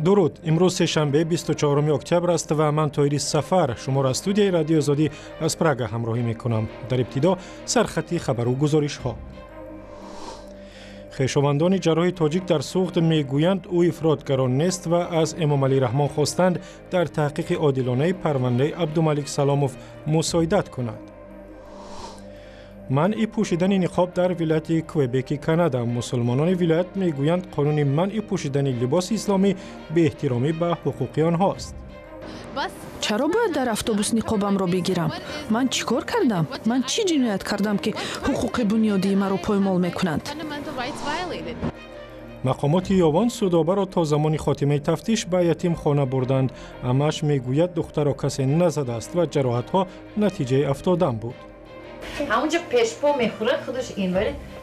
درود. امروز سه‌شنبه 24 اکتبر است و من طاهری سفر شما را از استودیوی رادیو آزادی از پراگ همراهی می‌کنم. در ابتدا سرخطی خبر و گزارش‌ها. خویشاوندان جراح تاجیک در سوخت میگویند او افراطگرا نیست و از امام علی رحمان خواستند در تحقیق عادلانه پرونده عبدالملک سلاموف مساعدت کند. منع پوشیدن نقاب در ولایت کوئبک کانادا. مسلمانان ولایت میگویند قانون منع پوشیدن لباس اسلامی به احترامی به حقوق آنهاست. چرا باید در اتوبوس نقابم را بگیرم؟ من چیکار کردم؟ من چی جنایت کردم که حقوق بنیادی مرا پایمال میکنند؟ مقامات یاوان سودابه را تا زمان خاتمه تفتیش به یتیم خانه بردند. عمه‌اش میگوید دختر را کسی نزده است و جراحت ها نتیجه افتادن بود. همونجا پشپا میخوره خودش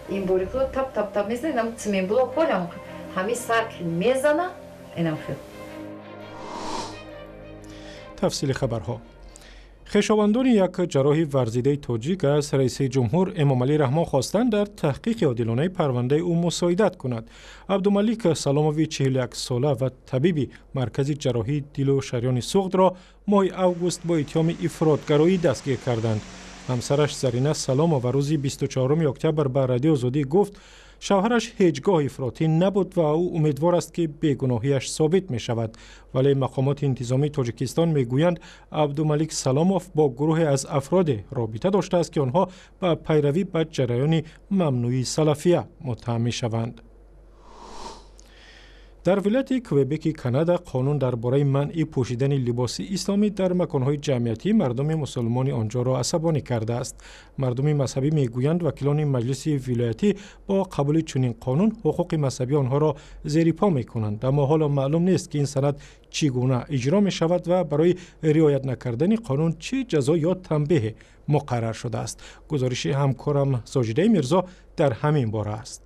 این باری خود تپ میزنه، اینم تمیم بلا پالم همین سرک میزنه اینم خیلی. تفصیل خبرها. خویشاوندان یک جراح ورزیده تاجیک از رئیس جمهور امام علی رحمان خواستند در تحقیق عادلانه پرونده او مساعدت کند. عبدالملک سلاموی 41 ساله و طبیب مرکز جراحی دل و شریان سوخت را ماه اوگوست با اتهام افراطگرایی دستگیر کردند. همسرش زرینه سلامو و روز 24 اکتبر به رادیو آزادی گفت شوهرش هیچگاه افراطی نبود و او امیدوار است که بیگناهیش ثابت می شود، ولی مقامات انتظامی تاجیکستان می گویند عبدالملک سلاموف با گروه از افراد رابطه داشته است که آنها به پیروی به جریان ممنوعی سلفیه متهم می شوند. در ولایت کوئبک کانادا قانون درباره منع پوشیدن لباس اسلامی در مکان‌های جمعیتی مردم مسلمان آنجا را عصبانی کرده است. مردم مذهبی میگویند وکیلان مجلس ولایتی با قبول چنین قانون حقوق مذهبی آنها را زیر پا می‌کنند، اما حالا معلوم نیست که این سند چگونه اجرا می شود و برای رعایت نکردن قانون چه جزا یا تنبیه مقرر شده است. گزارش همکارم ساجده میرزا در همین باره است.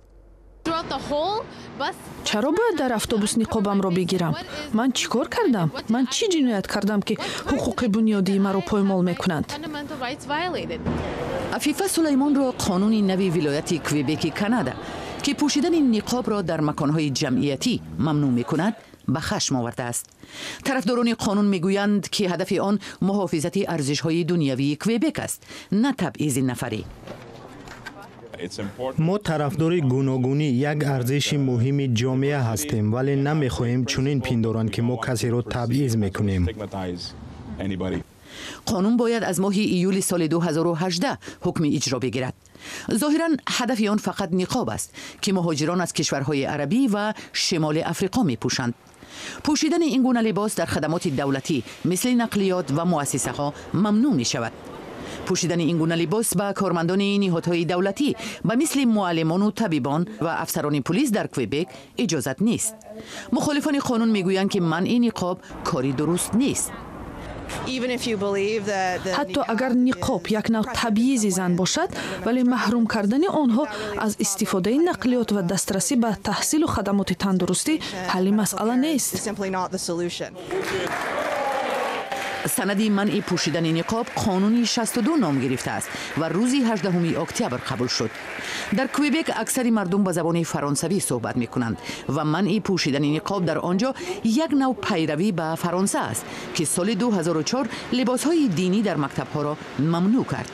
چرا باید در اتوبوس نقابم را بگیرم؟ من چیکار کردم؟ من چی جنایت کردم که حقوق بنیادی مرا پایمال میکنند؟ عفیفه سلیمان را قانون نوی ولایت کوئبک کانادا که پوشیدن نقاب را در مکانهای جمعیتی ممنوع میکند به خشم آورده است. طرفداران قانون میگویند که هدف آن محافظت ارزش‌های دنیوی کوئبک است، نه تبعیض نفری. ما طرفدار گوناگونی یک ارزش مهم جامعه هستیم، ولی نمیخواهیم چنین پندارند که ما کسی را تبعیض میکنیم. قانون باید از ماه ایول سال 2018 حکم اجرا بگیرد. ظاهراً هدف آن فقط نقاب است که مهاجران از کشورهای عربی و شمال افریقا میپوشند. پوشیدن این گونه لباس در خدمات دولتی مثل نقلیات و مؤسسه ها ممنوع می شود. پوشیدن این گونه لباس به کارمندان نهادهای دولتی و مثل معلمان و طبیبان و افسران پلیس در کوئبک اجازت نیست. مخالفان قانون میگویند که منع نقاب کاری درست نیست. حتی اگر نقاب یک نوع تبعیض زن باشد، ولی محروم کردن آنها از استفاده نقلیات و دسترسی به تحصیل و خدمات تندرستی حل مسئله نیست. سند منع پوشیدن نقاب قانونی 62 نام گرفته است و روز 18 اکتبر قبول شد. در کوئبک اکثر مردم به زبان فرانسوی صحبت می‌کنند و منع پوشیدن نقاب در آنجا یک نوع پیروی به فرانسه است که سال 2004 لباس‌های دینی در مکتب‌ها را ممنوع کرد.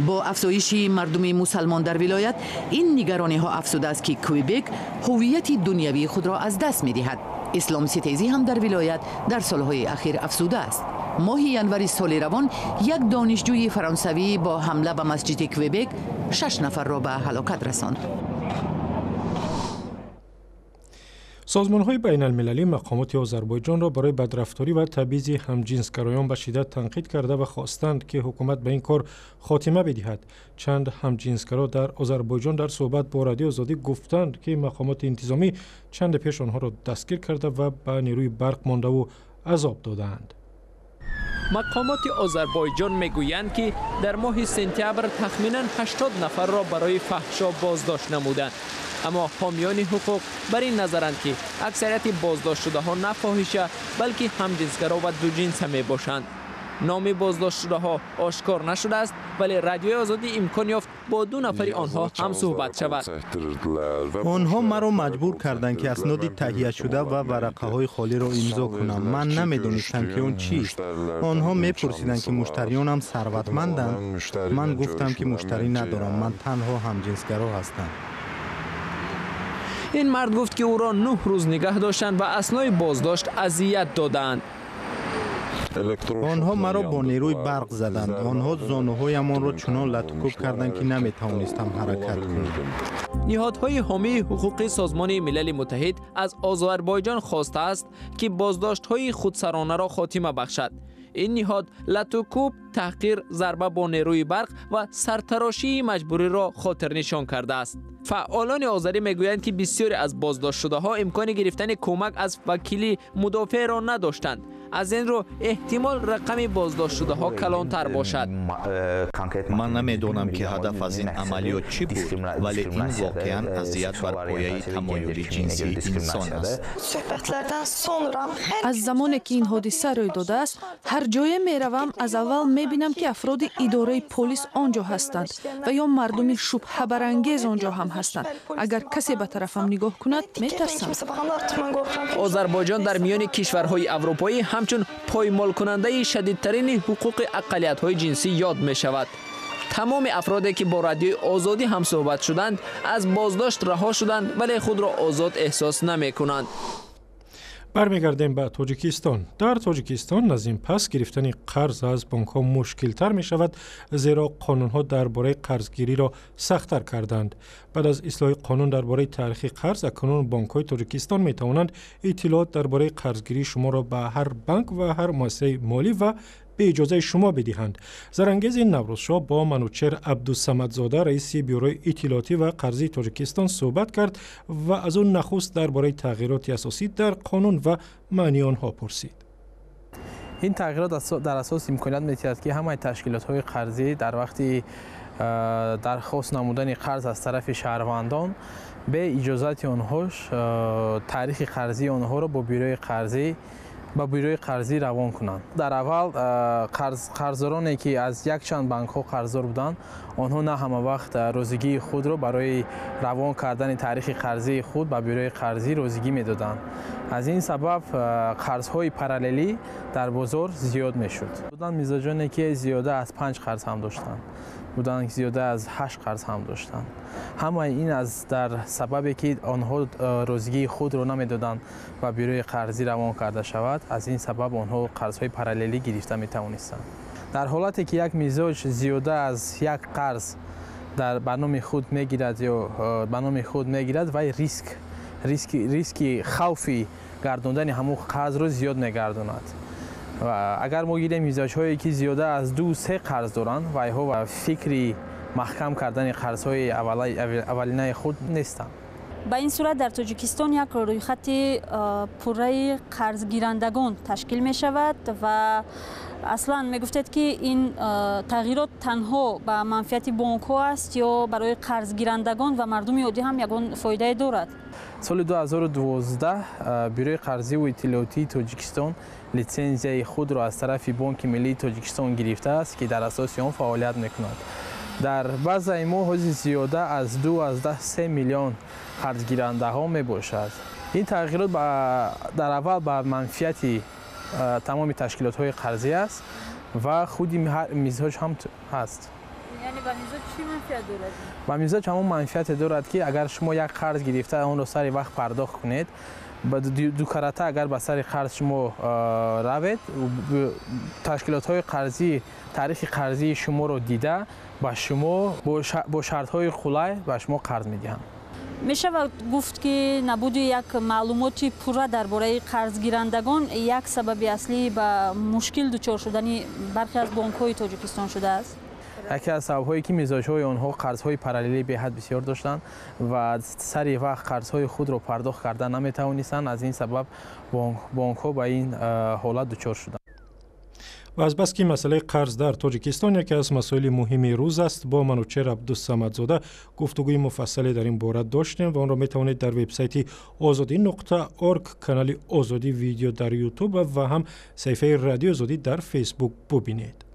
با افزایش مردم مسلمان در ولایت، این نگرانی‌ها افزوده است که کوئبک هویت دنیوی خود را از دست می‌دهد. اسلام ستیزی هم در ولایت در سالهای اخیر افزوده است. ماه ینوری سال روان یک دانشجوی فرانسوی با حمله به مسجد کوئبک 6 نفر را به هلاکت رساند. سازمان‌های بین المللی مقامات آذربایجان را برای بدرفتاری و تبعیض همجنسگرایان به شدت تنقید کرده و خواستند که حکومت به این کار خاتمه بدهد. چند همجنسگرا در آذربایجان در صحبت با رادیو آزادی گفتند که مقامات انتظامی چند پیش آنها را دستگیر کرده و به نیروی برق مانده و عذاب دادند. مقامات آذربایجان میگویند که در ماه سپتامبر تخمیناً 80 نفر را برای فحشا بازداشت نمودند، اما حامیان حقوق بر این نظرند که اکثریت بازداشت شده ها نه فاحشه بلکه همجنسگرا و دو جنسه می باشند. نام بازداشت شده ها آشکار نشده است، ولی رادیوی آزادی امکان یافت با 2 نفر آنها هم صحبت شود. آنها مرا مجبور کردند که اسناد تهیه شده و ورقه های خالی را امضا کنم. من نمیدونستم که اون چیست. آنها میپرسیدند که مشتریانم ثروتمندند. من گفتم که مشتری ندارم، من تنها همجنسگرا هستم. این مرد گفت که او را 9 روز نگه داشتند و اثنای بازداشت اذیت دادند. آنها مرا با نیروی برق زدند. آنها زانوهایمان را چنان لطکوب کردند که نمیتوانستم حرکت کنم. نهادهای حامی حقوق سازمان ملل متحد از آذربایجان خواسته است که بازداشت‌های خودسرانه را خاتمه بخشد. این نهاد لطکوب، تحقیر، ضربه با نیروی برق و سرتراشی مجبوری را خاطر نشان کرده است. فعالان آذری میگویند که بسیاری از بازداشت شده ها امکان گرفتن کمک از وکیل مدافع را نداشتند. از این رو احتمال رقم بازداشت شده ها کلانتر باشد. من نمیدونم که هدف از این عملیات چی بود، ولی این واقعا اذیت بر پایه تمایل جنسی انسان است. از زمانی که این حادثه روی داده است، هر جای میروم از اول میبینم که افراد اداره پلیس آنجا هستند و یا مردم شبهه برانگیز آنجا هم هستند. اگر کسی به طرفم نگاه کند میترسم. آذربایجان در میان کشورهای اروپایی همچون پایمال کننده شدیدترین حقوق اقلیت‌های جنسی یاد می شود. تمام افرادی که با رادیوی آزادی هم صحبت شدند از بازداشت رها شدند، ولی خود را آزاد احساس نمی کنند. برمیگردیم به تاجیکستان. در تاجیکستان از این پس گرفتن قرض از بانک ها مشکل تر می شود، زیرا قانون ها درباره قرضگیری را سخت‌تر کردند. بعد از اصلاح قانون درباره تاریخ قرض، اکنون بانک های تاجیکستان می توانند اطلاعات درباره قرضگیری شما را به هر بانک و هر مؤسسه مالی و به اجازه شما بدهند. زرانگیز نوروزشاه با منوچهر عبدالصمدزاده رئیس بیوروی اطلاعاتی و قرضی تاجیکستان صحبت کرد و از اون نخست درباره تغییرات اساسی در قانون و معنی آنها پرسید. این تغییرات در اساس امکانیت می‌دهد که همه تشکیلات‌های قرضی در وقتی درخواست نمودن قرض از طرف شهروندان به اجازت آنهاش تاریخ قرضی آنها را با بیروی قرضی روان کنند. در اول قرضدارانی که از یک چند بانک ها قرضدار بودند، آنها نه همه وقت روزگی خود را برای روان کردن تاریخ قرضی خود به بیروی قرضی روزگی میدادند. از این سبب قرض‌های پاراللی در بازار زیاد میشد. بودند مزاجانی که زیاده از 5 قرض هم داشتند، بودند که زیاده از 8 قرض هم داشتند. همه این از در سببی که آنها روزگی خود را نمیدادند و بیروی قرضی روان کرده شود، از این سبب آنها قرض‌های پاراللی گرفته میتوانستند. در حالتی که یک مزاج زیاده از یک قرض در برنامه خود میگیرد یا برنامه خود میگیرد و ریسک خوفی گرداندن همون قرض رو زیاد میگرداند. و اگر ما گیریم مزاج‌هایی که زیاده از 2-3 قرض دارند و اینها فکری محکم کردن قرض‌های اولینه خود نیستند. با این صورت در تاجیکستان یک رویخط پوره قرض گیرندگان تشکیل می شود و اصلا می گفتید که این تغییرات تنها به منفعت بانک ها است یا برای قرض گیرندگان و مردم عادی هم یگان فایده دارد؟ سال 2012 بیروی قرضی و اطلاعاتی تاجیکستان لیسانسیه خود را از طرف بانک ملی تاجیکستان گرفته است که در اساس آن فعالیت می‌کند. در بعضی ماه زیاده از 2 میلیون قرض گیرنده ها می باشد. این تغییرات در اول به منفعت تمام تشکیلات های قرضی است و خودی مزاج هم هست. یعنی به مزاج چی منفعت دارد؟ به مزاج همون منفعت دارد که اگر شما یک قرض گرفته آن را سر وقت پرداخت کنید، با دو کارتا اگر به سر قرض شما روید، تشکیلات های قرضی تاریخ قرضی شما رو دیده با شما با شرط های خلای به شما قرض میدهند. میشه گفت که نبود یک معلومات پوره درباره قرض گیرندگان یک سبب اصلی به مشکل دچار شدن برخی از بانک های تاجیکستان شده است. یکی از سبب‌هایی که مزاج‌های آنها قرض‌های پاراللی به حد بسیار داشتند و سر وقت قرض‌های خود را پرداخت کردن نمی‌توانستند. از این سبب بانک‌ها به این حالت دچار شدند. و از بس که مسئله قرض در تاجیکستان یکی از مسائل مهم روز است، با منوچهر عبدالصمدزاده گفتگوی مفصلی در این باره داشتیم و آن را می توانید در وبسایت azadi.org، کانال آزادی ویدیو در یوتیوب و هم صفحه رادیو آزادی در فیسبوک ببینید.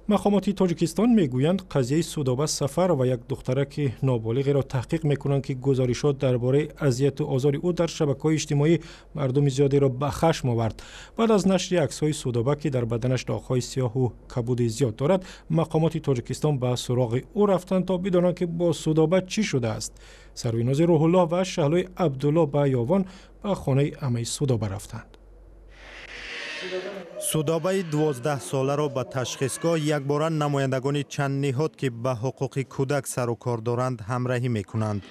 مقامات تاجیکستان میگویند قضیه سودابه سفر و یک دخترک نابالغ را تحقیق میکنند که گزارشات درباره اذیت و آزار او در شبکه‌های اجتماعی مردم زیادی را به خشم آورد. بعد از نشر عکس‌های سودابه که در بدنش داغ‌های سیاه و کبود زیاد دارد، مقامات تاجیکستان به سراغ او رفتند تا بدانند که با سودابه چی شده است. سرویناز روح الله و شهلای عبدالله به یاوان به خانه عمه سودابه رفتند. سودابه 12 ساله را به تشخیصگاه یکباره نمایندگان چند نهاد که به حقوق کودک سر و کار دارند همراهی میکنند.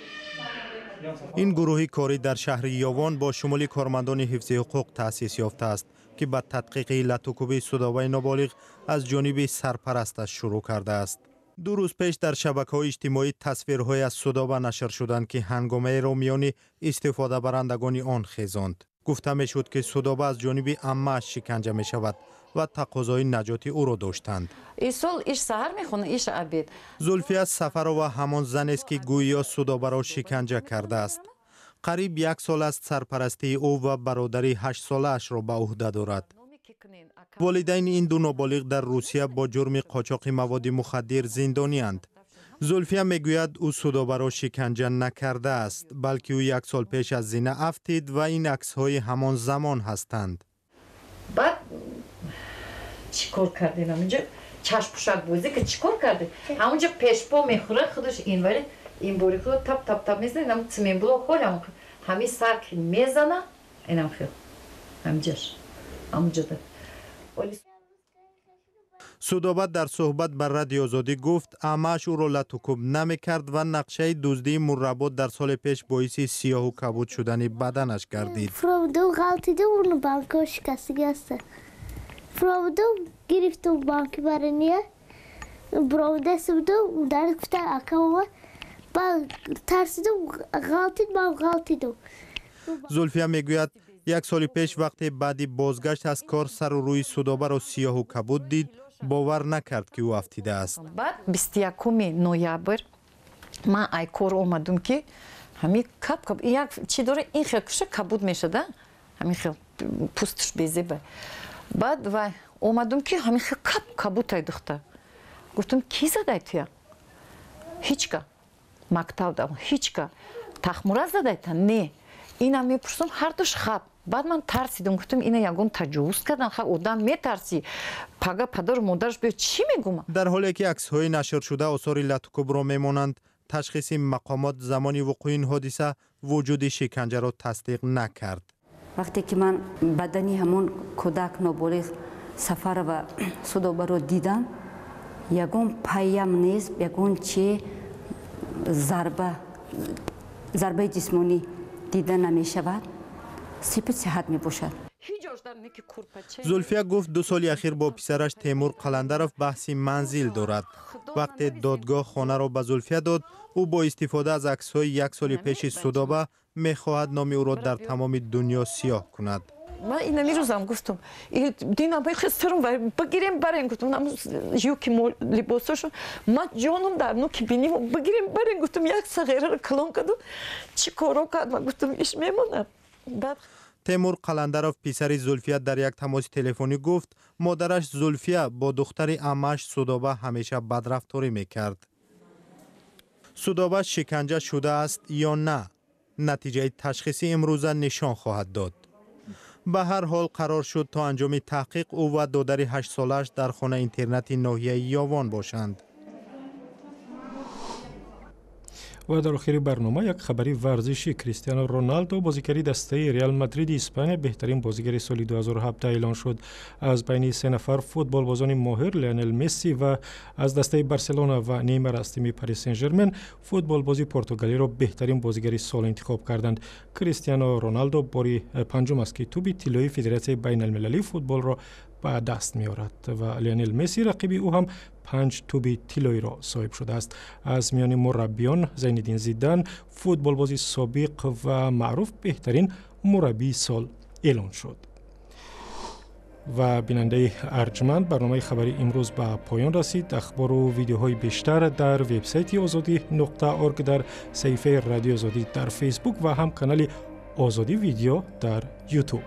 این گروه کاری در شهر یاوان با شمول کارمندان حفظ حقوق تأسیس یافته است که به تدقیق علت و کوب سودابه نابالغ از جانب سرپرستش شروع کرده است. 2 روز پیش در شبکه‌های اجتماعی تصویرهای از سودابه نشر شدند که هنگامه را میان استفاده برندگان آن خیزاند. گفته می شد که سودابه از جانب عمه‌اش شکنجه می شود و تقاضای نجات او را داشتند. زلفیه سفرова همان زن است که گویا سودابه را شکنجه کرده است. قریب 1 سال است سرپرستی او و برادری 8 ساله اش را به عهده دارد. والدین این 2 نابالغ در روسیه با جرم قاچاق مواد مخدر زندانی اند. زلفیه میگوید او سودابه را شکنجه نکرده است، بلکه او 1 سال پیش از زینه افتید و این عکس‌های همان زمان هستند. بعد چیکار کردین همونجا چشم پوشک بازی که چیکار کرده؟ همونجا پشپا میخوره خودش این باری خود تپ میزنه، همون تمیم بلا خول همین سرک میزنه، اینم خیلی همونجا ده. سودابه در صحبت بر رادیو آزادی گفت عمه‌اش او را لطوکوب نمی کرد و نقشه دزدی مربوط در سال پیش باعث سیاه و کبود شدن بدنش گردید. Проводил غلطیده اون بانک شکستگی است. Проводил گرفتم بانک برنیه. Проводил سودو در گفته اکاوه. با ترسیدم غلطیدم. زلفیه میگوید 1 سال پیش وقتی بعدی بازگشت از کار سر و روی سودابه را سیاه و کبود دید، باور نکرد که او افتیده است. بعد 21 نوامبر من ای کار اومدم که همین کپ یک چی داره این خیلی کبود میشده، همین خیلی پوستش بیزه. بعد و اومدم که همین خیلی کبود داشته. گفتم کی زده توی؟ هیچکا. مکتب دارم هیچکا. تخمره زده تا نه. این هم میپرسم هر دوش خواب. بعد من ترسیدم گفتم اینا یگون تجاوز کردن، خب آدم میترسی پگا پدر و مادرش به چی میگم؟ در حالی که عکس‌های نشر شده آثار لطوکوب را میمانند، تشخیص مقامات زمانی وقوع این حادثه وجود شکنجه را تصدیق نکرد. وقتی که من بدنی همون کودک نابالغ سفر و سودابه را دیدم، یگون پیام نیست، یگون چی ضربه جسمانی دیده نمی شود، سپس صحت می باشد. زلفیه گفت 2 سال اخیر با پسرش تیمور قلندروف بحثی منزل دارد. وقتی دادگاه خانه را به زلفیه داد، او با استفاده از عکس‌های 1 سال پیش سودابه می‌خواهد نام او را در تمام دنیا سیاه کند. من این میروزم گفتم دینا باید خسترم بگیریم بریم، گفتم یوکی لباساشو من جانم در نو که بینیم بگیریم بریم، گفتم 1 صغیره رو کلان کردم چی کارو کردم، گفتم ایش میمونه. تیمور قلندروف پسر زلفیه در یک تماس تلفنی گفت مادرش زلفیه با دختر عمه‌اش سودابه همیشه بدرفتاری میکرد. سودابه شکنجه شده است یا نه؟ نتیجه تشخیصی امروزه نشان خواهد داد. به هر حال قرار شد تا انجام تحقیق او و دادر 8 سالش در خانه اینترنتی ناحیه یاوان باشند. و در آخر برنامه یک خبری ورزشی، کریستیانو رونالدو بازیگر دسته ریال مادرید اسپانیا بهترین بازیگر سال 2017 اعلان شد. از بین 3 نفر فوتبال بازان ماهر لیونل مسی و از دسته بارسلونا و نیمار از تیم پاریس سن ژرمن فوتبال بازی پرتغالی را بهترین بازیگر سال انتخاب کردند. کریستیانو رونالدو باری 5 است که توپ طلایی فدراسیون بین المللی فوتبال را به دست می آورد و لیونل مسی رقیب او هم 5 توپ طلایی را صاحب شده است. از میان مربیان زین الدین زیدان فوتبال بازی سابق و معروف بهترین مربی سال اعلان شد. و بیننده ارجمند، برنامه خبری امروز به پایان رسید. اخبار و ویدیوهای بیشتر در وبسایت azadi.org، در صفحه رادیو آزادی در فیسبوک و هم کانال آزادی ویدیو در یوتیوب.